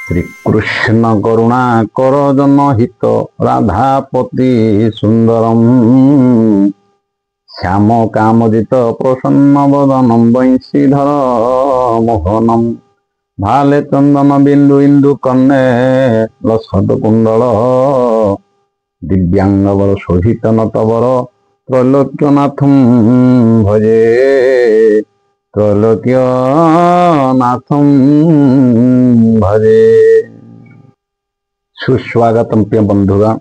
श्रीकृष्ण करुणा कर जनहित राधापति सुंदरम श्याम कामजित प्रसन्न वदनम वंशीधर मोहनम भाले चंदन बिंदु इंदु कन्ने लसत कुंडल दिव्यांगवर शोभित नटवर त्रैलोक्यनाथम भजे त्रैलोक्यनाथम भजे। सुस्वागतम प्रिय बंधुगण,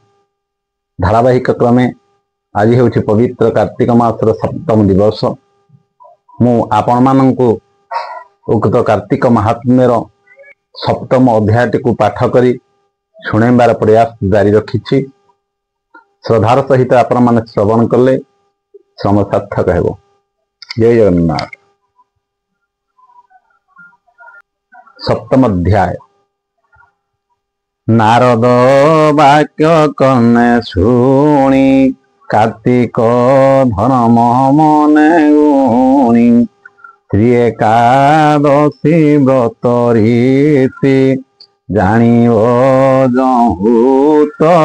धारावाहिक क्रमे आज हूँ पवित्र कार्तिक मासर सप्तम दिवस। मु आपण मानंकु उक्त कार्तिक महात्म्यर सप्तम अध्यायटी को पाठ करी शुणेबार प्रयास जारी रखी। श्रद्धार सहित आपण माने श्रवण कले श्रम सार्थक हेबो। जय जगन्नाथ। सप्तम अध्याय। नारद वाक्य कने शुणी कार्तिक धर्म मने गुणी श्री एकादशी व्रत रीति जानिव जहूतपति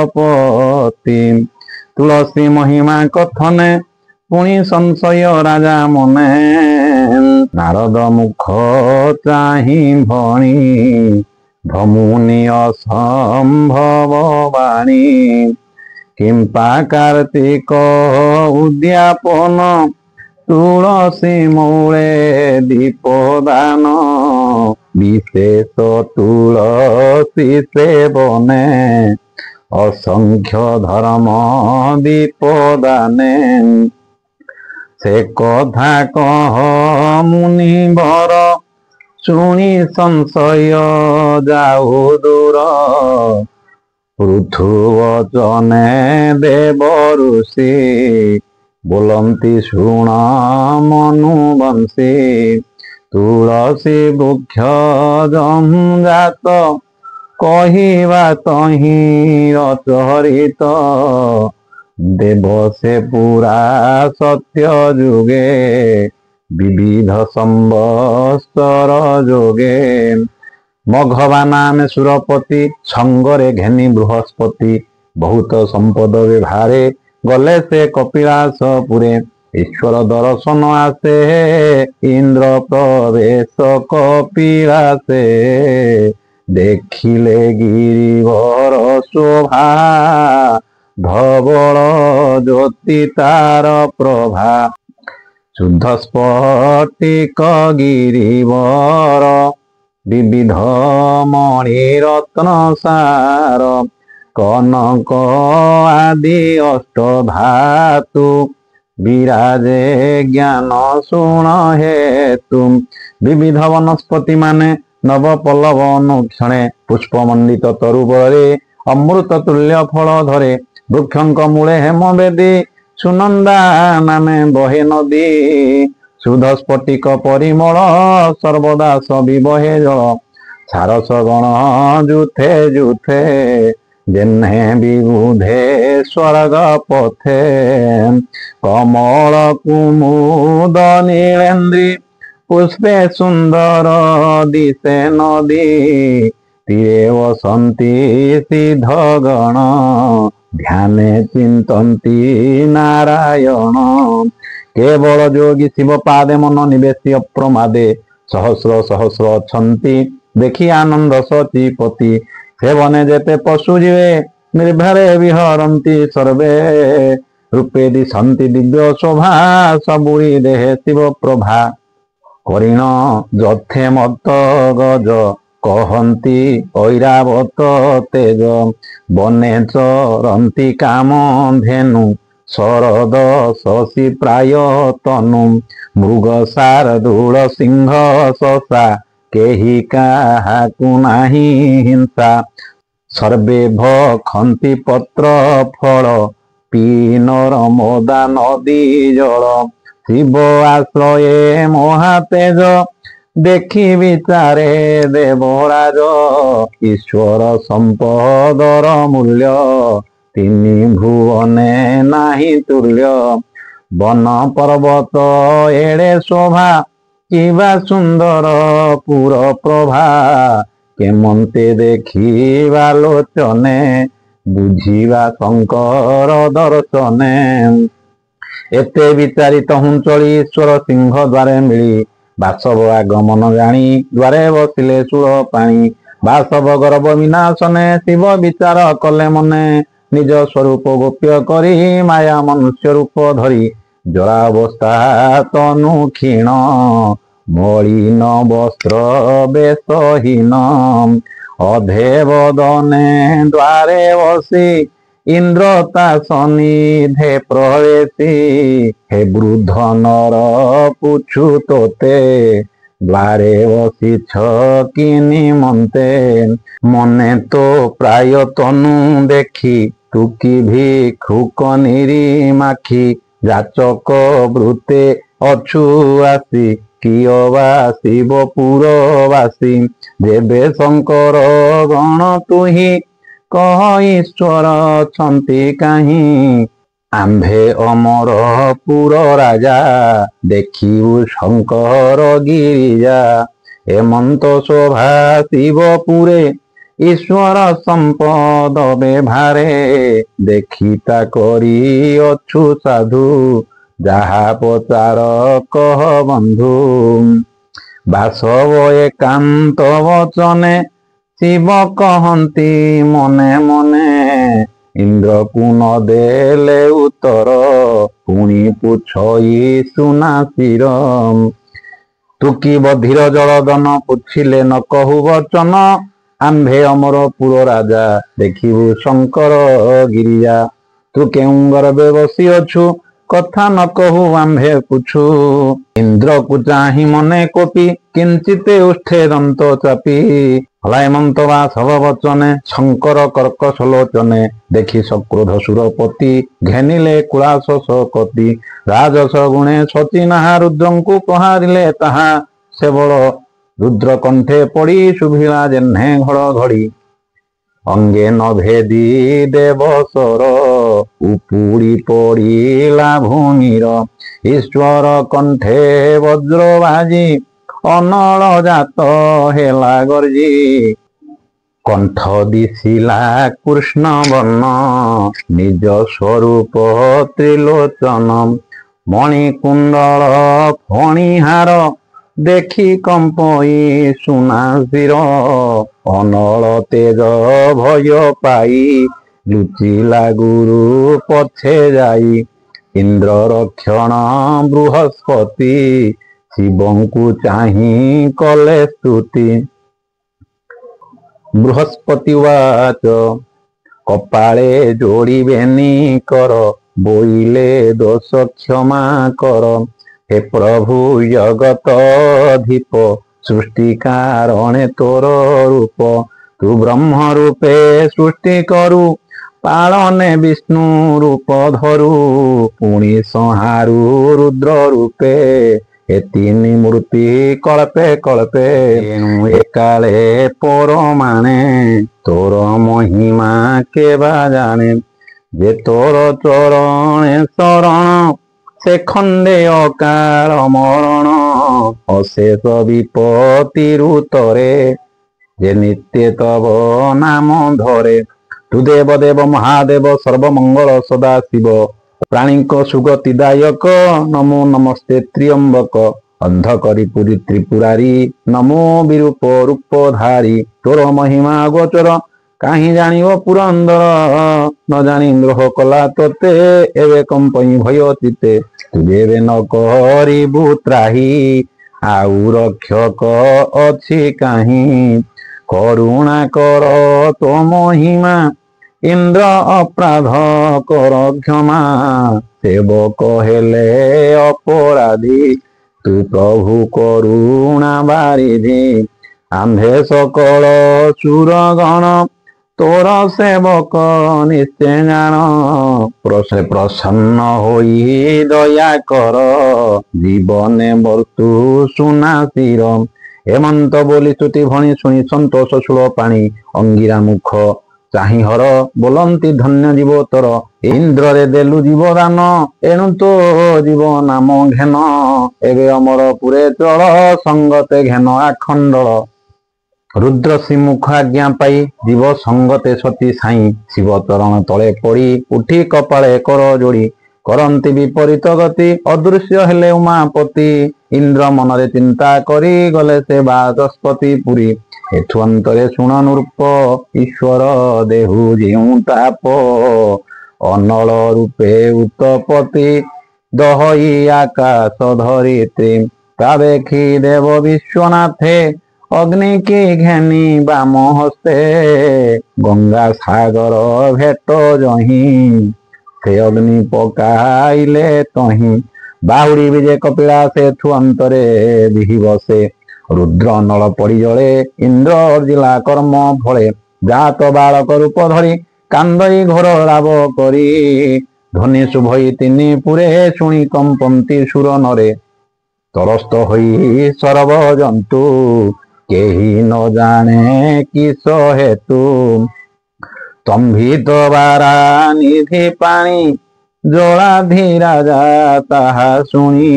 तुलसी महिमा कथने पुणी संशय राजा मने नारद मुख चाहि भणी भमुनि असंभव वाणी किंपा कार्तिक उद्यापन तुलसी मूले दीपदान विशेष तुलसी सेवने असंख्य धर्म दीपदाने से कथा कह मुनिवर शुणी संशय जाऊ दूर पृथुवचने देव ऋषि बोलंती शुण मनुवंशी तुलसी वृक्ष जंजात कहिबा तहि अचरित देव से पूरा सत्य जुगे विविध संवत्सर जोगे मघवा नामे सुरपति छंगरे घेनी बृहस्पति बहुत संपद विभारे गले से कपिलासपुरे ईश्वर दर्शन आसे इंद्र प्रवेश कपिलासे देखिले गिरिवर शोभा धवल ज्योति तार प्रभा शुद्ध स्फटिक गिरिवर विविध मणि रत्न सार कनक आदि अष्ट धातु विराजे ज्ञान शुण हेतु विविध वनस्पति माने नव पल्लव अनुक्षणे पुष्पमंडित तरुबरे अमृत तुल्य फल धरे वृक्षंक मूले हेमवेदी सुनंदा नामे बहे नदी शुद्ध स्फटिक परिमल सर्वदा सवि बहे जल सारस गण जुथे जुथे जेन्हे विबुधे स्वर्ग पथे कमल कुमुद नीलेन्द्री पुष्पे सुंदर दिशे नदी तीरे वसंती सिद्धगण ध्याने चिंतन्ति नारायण केवल योगी शिव पादे मन निवेशी अप्रमादे सहस्र सहस्र अछंती देखी आनंद सचीपति सेवने जेते पशु जीवे निर्भरे विहरन्ति सर्वे रूपे दिशन्ति दिव्य शोभा सबुरी देहे शिव प्रभा करिण जथे मत गज कहन्ति ऐरावत तेज बने चरन्ति काम धेनु शरद शशि प्राय तनु मृग शार्दूल सिंह शशा केहि काहाकु नाही हिंसा सर्वे भखन्ति पत्र फल पीनर मोदा नदी जल शिव आश्रये महातेज देखि विचारे देवराज ईश्वर संपदर मूल्य तिनि भुवने नाही तुल्य वन पर्वत एड़े शोभा किबा सुंदर पुर प्रभा କେମନ୍ତେ ଦେଖିବା ଲୋଚନେ ବୁଝିବା ଶଙ୍କର ଦର୍ଶନେ। ଏତେ ବିଚାରିତ ହୁଞ୍ଚଳି ଈଶ୍ୱର ସିଂହ ଦ୍ୱାରେ ମିଳି ବାସବ ଆଗମନ ଜାଣି ଦ୍ୱାରେ ବସିଲେ ଚୂଳ ପାଣି। ବାସବ ଗର୍ବ ବିନାଶନେ ଶିବ ବିଚାର କଲେ ମନେ ନିଜ ସ୍ୱରୂପ ଗୋପ୍ୟ କରି ମାୟା ମନୁଷ୍ୟ ରୂପ ଧରି ଜଳାବସ୍ଥା ତନୁ କ୍ଷୀଣ ମଳିନ ବସ୍ତ୍ର ବେଶହୀନ ଅଧେ ବଦନେ ଦ୍ୱାରେ ବସି ଇନ୍ଦ୍ର ତା ସନିଧେ ପ୍ରବେଶୀ। ହେ ବୃଦ୍ଧ ନର ପୁଛୁ ତୋତେ ଦ୍ୱାରେ ବସିଛ କି ନିମନ୍ତେ ମନେ ତ ପ୍ରାୟ ତନୁ ଦେଖି ତୁ କି ଭିକ୍ଷୁକ ନିରିମାଖି ଯାଚକ ବୃତେ ଅଛୁ ଆସି କିଅ ବା ଶିବ ପୁରବାସୀ। ଯେବେ ଶଙ୍କର ଗଣ ତୁହି କହ ଈଶ୍ୱର ଅଛନ୍ତି କାହିଁ ଆମ୍ଭେ ଅମର ପୁର ରାଜା ଦେଖିବୁ ଶଙ୍କର ଗିରିଜା। ହେମନ୍ତ ଶୋଭା ଶିବ ପୁରେ ଈଶ୍ୱର ସମ୍ପଦ ବେଭାରେ ଦେଖିତା କରି ଅଛୁ ସାଧୁ ଯାହା ପଚାର କହ ବନ୍ଧୁ। ବାସବ ଏକାନ୍ତ ବଚନେ ଶିବ କହନ୍ତି ମନେ ମନେ ଇନ୍ଦ୍ରକୁ ନ ଦେଲେ ଉତ୍ତର ପୁଣି ପୁଛଇ ସୁନା ଶିର। ତୁ କି ବଧିର ଜଳଦନ ପୁଛିଲେ ନ କହୁ ବଚନ ଆମ୍ଭେ ଅମର ପୁର ରାଜା ଦେଖିବୁ ଶଙ୍କର ଗିରିଜା। ତୁ କେଉଁ ଗର୍ବେ ବସିଅଛୁ କଥା ନ କହୁ ଆମ୍ଭେ ପୁଛୁ ଇନ୍ଦ୍ରକୁ ଚାହିଁ ମନେ କୋପି କିଞ୍ଚିତେ ଉଷ୍ଠେ ଦନ୍ତ ଚାପି। ହଲାଏମନ୍ତ ବାସବ ବଚନେ ଶଙ୍କର କର୍କଶ ଲୋଚନେ ଦେଖି ସକ୍ରୋଧ ସୁରପତି ଘେନିଲେ କୁଳାସ ଶକତି। ରାଜସ ଗୁଣେ ସଚିନାହା ରୁଦ୍ରଙ୍କୁ ପ୍ରହାରିଲେ ତାହା ସେବଳ ରୁଦ୍ର କଣ୍ଠେ ପଡ଼ି ଶୁଭିଲା ଯେହ୍ନେ ଘଡ଼ଘଡ଼ି। ଅଙ୍ଗେ ନ ଭେଦି ଦେବସର ଉପୁଡ଼ି ପଡ଼ିଲା ଭୂମିର ଈଶ୍ୱର କଣ୍ଠେ ବଜ୍ର ବାଜି ଅନଳ ଜାତ ହେଲା ଗର୍ଜି। କଣ୍ଠ ଦିଶିଲା କୃଷ୍ଣ ବର୍ଣ୍ଣ ନିଜ ସ୍ୱରୂପ ତ୍ରିଲୋଚନ ମଣିକୁଣ୍ଡଳ ଫଣିହାର ଦେଖି କମ୍ପଇ ସୁନା ଶିର। ଅନଳ ତେଜ ଭୟ ପାଇ ଲୁଚିଲା ଗୁରୁ ପଛେ ଯାଇ ଇନ୍ଦ୍ର ରକ୍ଷଣ ବୃହସ୍ପତି ଶିବଙ୍କୁ ଚାହିଁ କଲେ ସ୍ତୁତି। ବୃହସ୍ପତି ଉବାଚ କପାଳେ ଯୋଡ଼ିବେନି କର ବୋଇଲେ ଦୋଷ କ୍ଷମା କର। ହେ ପ୍ରଭୁ ଜଗତଧୀପ ସୃଷ୍ଟି କାରଣେ ତୋର ରୂପ ତୁ ବ୍ରହ୍ମ ରୂପେ ସୃଷ୍ଟି କରୁ ପାଳନେ ବିଷ୍ଣୁ ରୂପ ଧରୁ ପୁଣି ସଂହାରୁ ରୁଦ୍ର ରୂପେ ଏ ତିନି ମୂର୍ତ୍ତି କଳ୍ପେ କଳ୍ପେ। ଏଣୁ ଏକାଳେ ପରମାଣେ ତୋର ମହିମା କେବା ଜାଣେ ଯେ ତୋର ଚରଣେ ଶରଣ ସେ ଖଣ୍ଡେ ଅକାଳ ମରଣ। ଅଶେଷ ବିପତ୍ତିରୁ ତରେ ଯେ ନିତ୍ୟ ତବ ନାମ ଧରେ। ତୁ ଦେବ ଦେବ ମହାଦେବ ସର୍ବମଙ୍ଗଳ ସଦା ଶିବ ପ୍ରାଣୀଙ୍କ ସୁଗତିଦାୟକ ନମୋ ନମସ୍ତେ ତ୍ରିୟମ୍ବକ। ଅନ୍ଧ କରି ପୁରୀ ତ୍ରିପୁରାରୀ ନମୋ ବିରୂପ ରୂପଧାରୀ। ତୋର ମହିମା ଗୋଚର କାହିଁ ଜାଣିବ ପୁରନ୍ଦର ନ ଜାଣି ଦ୍ରୋହ କଲା ତୋତେ ଏବେ କମ୍ପଇ ଭୟ ଚିତେ। ତୁ ଯେବେ ନ କରିବୁ ତ୍ରାହି ଆଉ ରକ୍ଷକ ଅଛି କାହିଁ। କରୁଣା କର ତୋ ମହିମା ଇନ୍ଦ୍ର ଅପରାଧ କର କ୍ଷମା। ସେବକ ହେଲେ ଅପରାଧୀ ତୁ ପ୍ରଭୁ କରୁଣା ବାରିଧି। ଆମ୍ଭେ ସକଳ ସୁରଗଣ ତୋର ସେବକ ନିଶ୍ଚେ ଜାଣ। ପ୍ରସନ୍ନ ହୋଇ ଦୟା କର ଜୀବନେ ବର୍ତ୍ତୁ ସୁନା ଶିର। ହେମନ୍ତ ବୋଲି ସ୍ତୁତି ଭଣି ଶୁଣି ସନ୍ତୋଷ ଶୂଳ ପାଣି ଅଙ୍ଗିରା ମୁଖ ଚାହିଁ ହର ବୋଲନ୍ତି ଧନ୍ୟ ଜୀବ ତୋର। ଇନ୍ଦ୍ରରେ ଦେଲୁ ଜୀବଦାନ ଏଣୁ ତୋ ଜୀବ ନାମ ଘେନ ଏବେ ଅମର ପୁରେ ଚଳ ସଙ୍ଗତେ ଘେନ ଆଖଣ୍ଡଳ। रुद्र श्रीमुख आज्ञा पाई जीव संगते सती साई शिव चरण तले पड़ी उठी कपाळे कर जोड़ी करंती विपरीत गति अदृश्य हेले उमापति इंद्र मनरे चिंता करी गले से बाचस्पति पुरी एठु अंतरे शुणनु रूप ईश्वर देहु जेउ ताप अनल रूपे उत्पत्ति दहई आकाश धरित्री ता देखी देव विश्वनाथे अग्नि की घेनी बाम हस्ते गंगा सागर भेट जही से अग्नि पकाइले तही बाहुड़ी विजय कपिला से ठु अंतरे बिहि बसे रुद्र नल पड़ी जले इंद्र अर्जिला कर्म फले जात बालक रूप धरी कांदई घोर लाभ करी ध्वनि शुभई तिनि पुरे शुणी कंपंती सुर नरे तरस्त होई सर्व जंतु केही न जाने किस हेतु तंभित बारा निधि पानी जलाधि राजा ताहा शुणी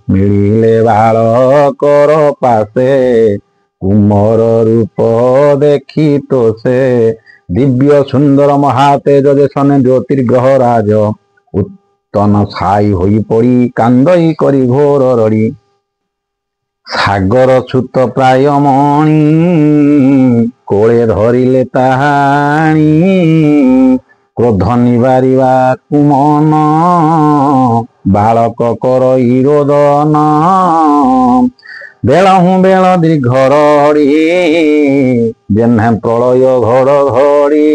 मिलिले बालकर पासे कुमर रूप देखी तो से दिव्य सुंदर महातेज देशन ज्योतिर्ग्रह राज उत्तन छाई होई पड़ी कांदई करी घोर रड़ी सागर छुत प्राय मणि कोले धरिले ताहाणी क्रोध निवारिवा कुमन बालक कर इरोदन बेलहु बेल दीर्घ रड़ी जेन्हे प्रलय घड़ घड़ी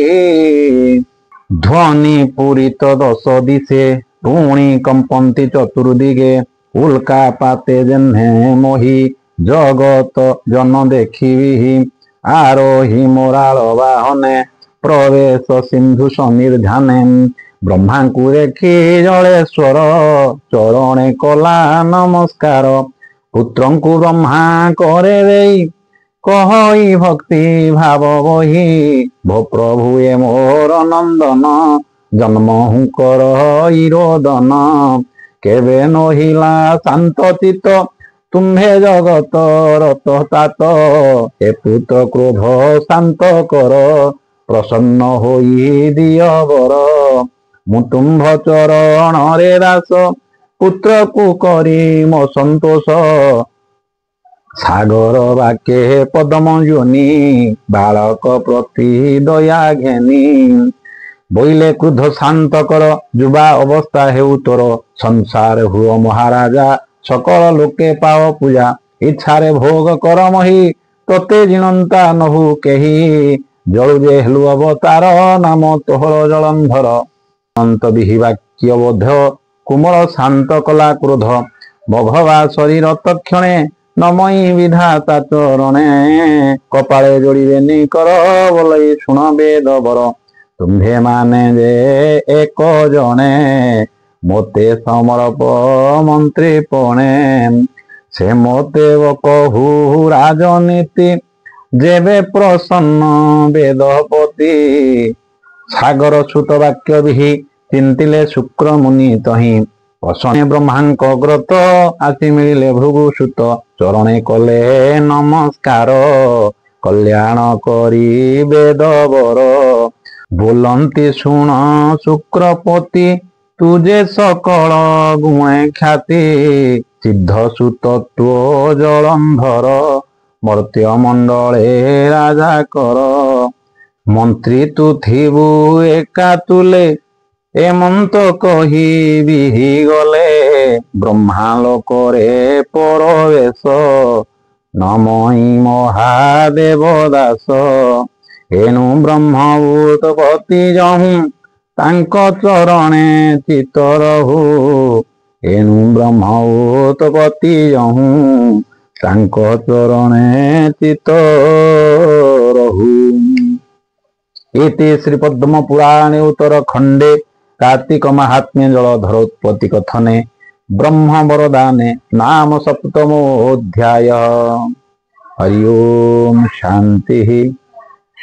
ध्वनि पूरित दश दिशे पुणी कंपंती चतुर्दिगे उल्का पाते जेन्हे मोही जगत जन देखी आरोही मोराल बाहने प्रवेश सिंधु समीर ध्याने ब्रह्मा को देखी जलेश्वर चरणे कला नमस्कार पुत्र को ब्रह्मा करे देई कहई भक्ति भाव बही भो प्रभु ए मोर नंदन जन्म हुकर इरोदन केवे नहिला शांत चित तुम्हे जगत रत तात ए पुत्र क्रोध शांत कर प्रसन्न होई दिय बर मुटुंभ चरण रे दास पुत्र को करी मो संतोष सागर बाके पदम योनि बालक प्रति दया घेनी बोइले क्रोध शांत कर युवा अवस्था हेउ तोर संसार हुओ महाराजा सकल लोके पाओ पूजा इच्छारे भोग कर मही तोते जिणंता नहु केही जलु जे हेलु अवतार नाम तोहर जलंधर अंत बिहि वाक्य बोध कुमल शांत कला क्रोध मघवा शरीर तक्षणे नमई विधाता चरणे कपाळे जोड़िबेनि कर बोलई शुण वेद बर तुम्भे माने जे एक जने मोते समर्प मंत्री पणे से मोते कहू राजनीति जेबे प्रसन्न वेदपति सागर छुत वाक्य बिहि चिंतिले शुक्र मुनि तही पसने ब्रह्मांक ग्रत आसी मिलिले भृगु सुत चरणे कले नमस्कार कल्याण करी वेद बर बोलंती शुण शुक्रपति तुझे सकल गुणे ख्याति सिद्ध सुतत्व जलंधर मर्त्य मंडले राजा कर मंत्री तु थिबु एका तुले एमंत कही बिहि गले ब्रह्मा लोकरे परवेश नमई महादेव दास एनु ब्रह्मभूतपति जहु तांक चरणे चित रहु एनु ब्रह्मभूतपति जहु तांक चरणे चित रहु। इति श्री पद्म पुराणे उत्तर खंडे कार्तिक महात्म्य जलधरोत्पत्ति कथने ब्रह्म वरदाने नाम सप्तमोऽध्याय। हरि ओम शांति।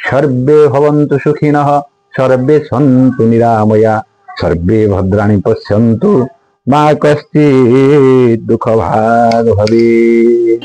सर्वे भवन्तु सुखिनः सर्वे सन्तु निरामया सर्वे भद्राणि पश्यन्तु मा कश्चित् दुःखभाग् भवेत्।